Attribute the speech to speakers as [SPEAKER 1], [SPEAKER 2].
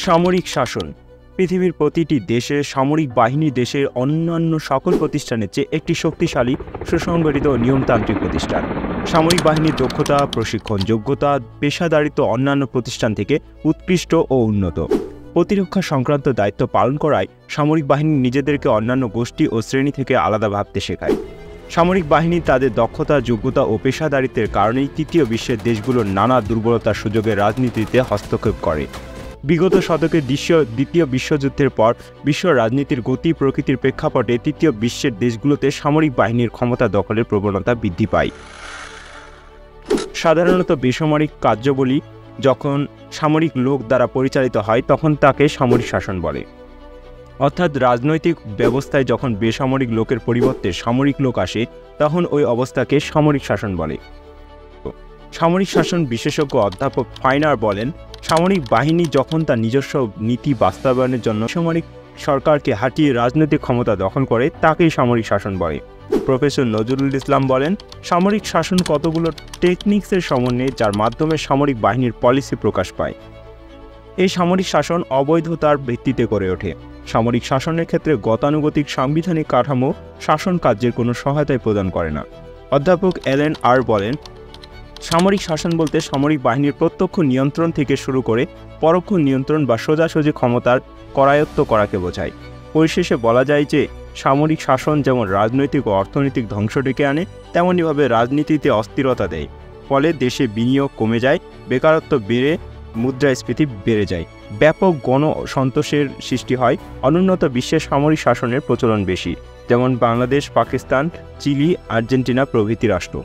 [SPEAKER 1] সামরিক শাসন পৃথিবীর প্রতিটি দেশের সামরিক বাহিনী দেশের অন্যান্য সকল প্রতিষ্ঠানের চেয়ে একটি শক্তিশালী, সুসংগঠিত ও নিয়মতান্ত্রিক প্রতিষ্ঠান। সামরিক বাহিনীর দক্ষতা, প্রশিক্ষণ, যোগ্যতা, পেশাদারিত্ব অন্যান্য প্রতিষ্ঠান থেকে উৎকৃষ্ট ও উন্নত। প্রতিরক্ষা সংক্রান্ত দায়িত্ব পালন করায় সামরিক বাহিনী নিজেদেরকে অন্যান্য গোষ্ঠী ও শ্রেণী থেকে আলাদা ভাবতে শেখায়। সামরিক বাহিনী তাদের দক্ষতা, যোগ্যতা ও পেশাদারিত্বের কারণেই তৃতীয় বিশ্বের দেশগুলোর নানা দুর্বলতার সুযোগে রাজনীতিতে হস্তক্ষেপ করে। বিগত শতকের দ্বিতীয় বিশ্বযুদ্ধের পর বিশ্ব রাজনীতির গতি প্রকৃতির প্রেক্ষাপটে তৃতীয় বিশ্বের দেশগুলোতে সামরিক বাহিনীর ক্ষমতা দখলের প্রবণতা বৃদ্ধি পায়। সাধারণত বেসামরিক কার্যাবলী যখন সামরিক লোক দ্বারা পরিচালিত হয় তখন তাকে সামরিক শাসন বলে। অর্থাৎ রাজনৈতিক ব্যবস্থায় যখন বেসামরিক লোকের পরিবর্তে সামরিক লোক আসে তখন ওই অবস্থাকে সামরিক শাসন বলে। সামরিক শাসন বিশেষজ্ঞ অধ্যাপক ফাইনার বলেন, সামরিক বাহিনী যখন তার নিজস্ব নীতি বাস্তবায়নের জন্য সামরিক সরকারকে হাঁটিয়ে রাজনৈতিক ক্ষমতা দখল করে তাকেই সামরিক শাসন বলে। প্রফেসর নজরুল ইসলাম বলেন, সামরিক শাসন কতগুলো টেকনিক্সের সমন্বয়ে যার মাধ্যমে সামরিক বাহিনীর পলিসি প্রকাশ পায়। এই সামরিক শাসন অবৈধতার ভিত্তিতে গড়ে ওঠে। সামরিক শাসনের ক্ষেত্রে গতানুগতিক সাংবিধানিক কাঠামো শাসন কার্যের কোনো সহায়তাই প্রদান করে না। অধ্যাপক এলেন আর বলেন, সামরিক শাসন বলতে সামরিক বাহিনীর প্রত্যক্ষ নিয়ন্ত্রণ থেকে শুরু করে পরোক্ষ নিয়ন্ত্রণ বা সোজাসুজি ক্ষমতার করায়ত্ত করাকে বোঝায়। পরিশেষে বলা যায় যে সামরিক শাসন যেমন রাজনৈতিক ও অর্থনৈতিক ধ্বংস ডেকে আনে, তেমনইভাবে রাজনীতিতে অস্থিরতা দেয়। ফলে দেশে বিনিয়োগ কমে যায়, বেকারত্ব বেড়ে মুদ্রাস্ফীতি বেড়ে যায়, ব্যাপক গণসন্তোষের সৃষ্টি হয়। অনুন্নত বিশ্বের সামরিক শাসনের প্রচলন বেশি, যেমন বাংলাদেশ, পাকিস্তান, চিলি, আর্জেন্টিনা প্রভৃতি রাষ্ট্র।